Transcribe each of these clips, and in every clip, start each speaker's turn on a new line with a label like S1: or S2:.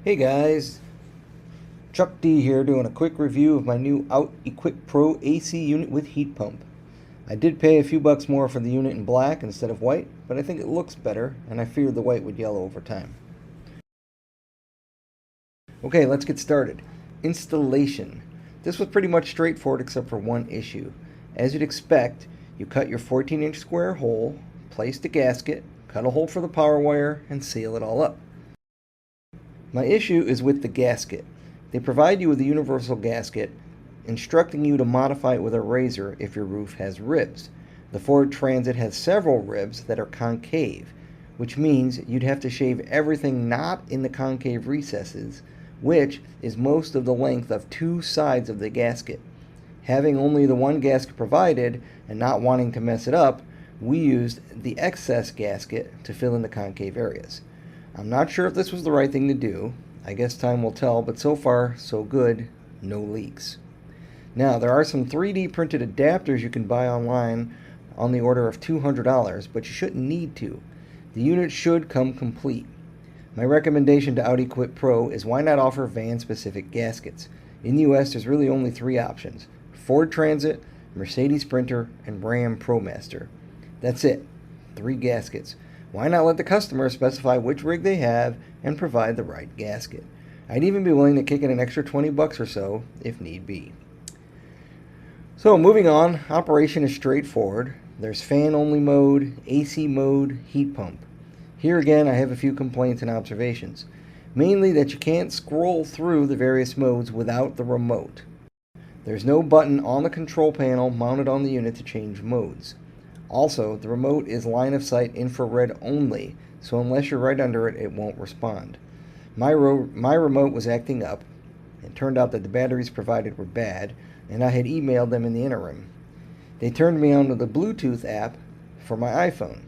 S1: Hey guys, Chuck D here doing a quick review of my new Outequipro AC unit with heat pump. I did pay a few bucks more for the unit in black instead of white, but I think it looks better and I feared the white would yellow over time. Okay, let's get started. Installation. This was pretty much straightforward except for one issue. As you'd expect, you cut your 14-inch square hole, place the gasket, cut a hole for the power wire, and seal it all up. My issue is with the gasket. They provide you with a universal gasket, instructing you to modify it with a razor if your roof has ribs. The Ford Transit has several ribs that are concave, which means you'd have to shave everything not in the concave recesses, which is most of the length of two sides of the gasket. Having only the one gasket provided and not wanting to mess it up, we used the excess gasket to fill in the concave areas. I'm not sure if this was the right thing to do. I guess time will tell, but so far, so good. No leaks. Now, there are some 3D printed adapters you can buy online on the order of $200, but you shouldn't need to. The unit should come complete. My recommendation to Outequipro is why not offer van-specific gaskets? In the US, there's really only three options: Ford Transit, Mercedes Sprinter, and Ram ProMaster. That's it. 3 gaskets. Why not let the customer specify which rig they have and provide the right gasket? I'd even be willing to kick in an extra 20 bucks or so if need be. So moving on, operation is straightforward. There's fan only mode, AC mode, heat pump. Here again I have a few complaints and observations. Mainly that you can't scroll through the various modes without the remote. There's no button on the control panel mounted on the unit to change modes. Also, the remote is line of sight infrared only, so unless you're right under it, it won't respond. My remote was acting up. It turned out that the batteries provided were bad, and I had emailed them in the interim. They turned me on to the Bluetooth app for my iPhone.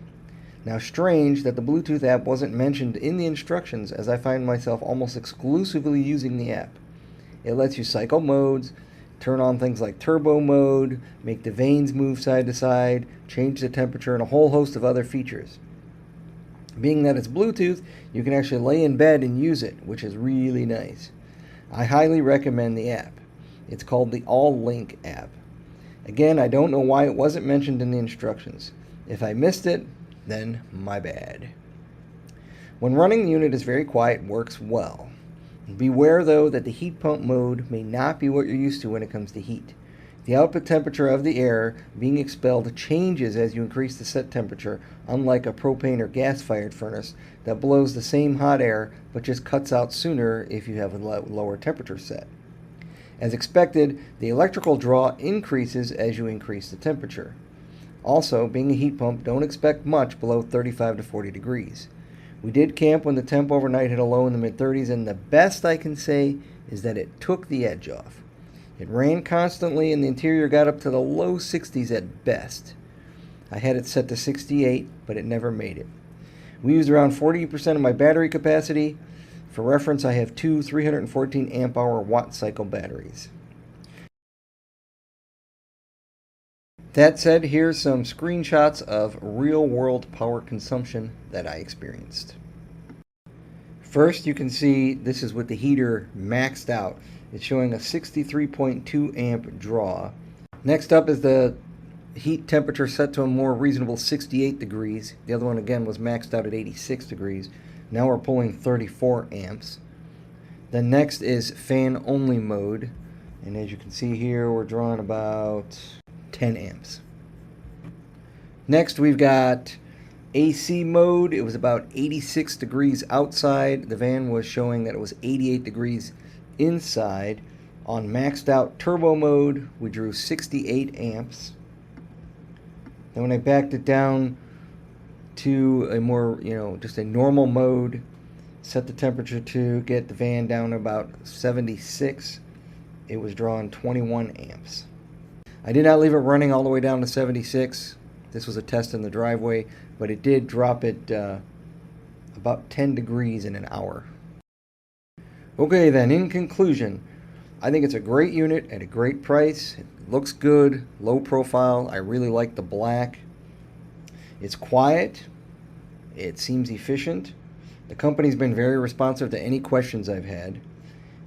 S1: Now, strange that the Bluetooth app wasn't mentioned in the instructions, as I find myself almost exclusively using the app. It lets you cycle modes, turn on things like turbo mode, make the vanes move side to side, change the temperature, and a whole host of other features. Being that it's Bluetooth, you can actually lay in bed and use it, which is really nice. I highly recommend the app. It's called the All Link app. Again, I don't know why it wasn't mentioned in the instructions. If I missed it, then my bad. When running, the unit is very quiet and works well. Beware though that the heat pump mode may not be what you're used to when it comes to heat. The output temperature of the air being expelled changes as you increase the set temperature, unlike a propane or gas-fired furnace that blows the same hot air but just cuts out sooner if you have a lower temperature set. As expected, the electrical draw increases as you increase the temperature. Also, being a heat pump, don't expect much below 35 to 40 degrees. We did camp when the temp overnight hit a low in the mid-30s, and the best I can say is that it took the edge off. It ran constantly, and the interior got up to the low 60s at best. I had it set to 68, but it never made it. We used around 40% of my battery capacity. For reference, I have two 314 amp hour watt cycle batteries. That said, here's some screenshots of real-world power consumption that I experienced. First, you can see this is with the heater maxed out. It's showing a 63.2 amp draw. Next up is the heat temperature set to a more reasonable 68 degrees. The other one again was maxed out at 86 degrees. Now we're pulling 34 amps. Then next is fan only mode. And as you can see here, we're drawing about 10 amps. Next we've got AC mode. It was about 86 degrees outside. The van was showing that it was 88 degrees inside. On maxed out turbo mode, we drew 68 amps. Then when I backed it down to a more, just a normal mode, set the temperature to get the van down to about 76, it was drawing 21 amps. I did not leave it running all the way down to 76. This was a test in the driveway, but it did drop it about 10 degrees in an hour. Okay then, in conclusion, I think it's a great unit at a great price. It looks good, low profile. I really like the black. It's quiet. It seems efficient. The company's been very responsive to any questions I've had.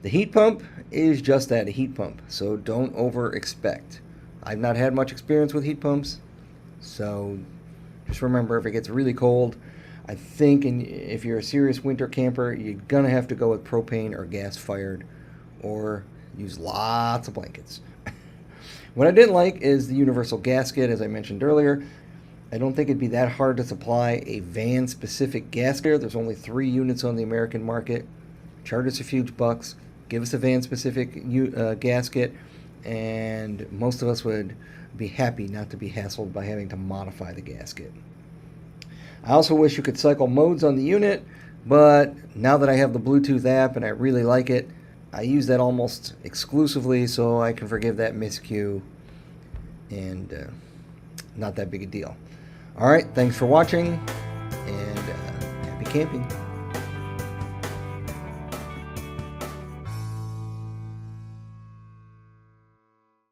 S1: The heat pump is just that, a heat pump, so don't over expect. I've not had much experience with heat pumps, so just remember, if it gets really cold, I think if you're a serious winter camper, you're going to have to go with propane or gas fired, or use lots of blankets. What I didn't like is the universal gasket, as I mentioned earlier. I don't think it'd be that hard to supply a van-specific gasket. There's only 3 units on the American market. Charge us a few bucks, give us a van-specific gasket, and most of us would be happy not to be hassled by having to modify the gasket. I also wish you could cycle modes on the unit, but now that I have the Bluetooth app and I really like it, I use that almost exclusively, so I can forgive that miscue, and not that big a deal. Alright, thanks for watching, and happy camping.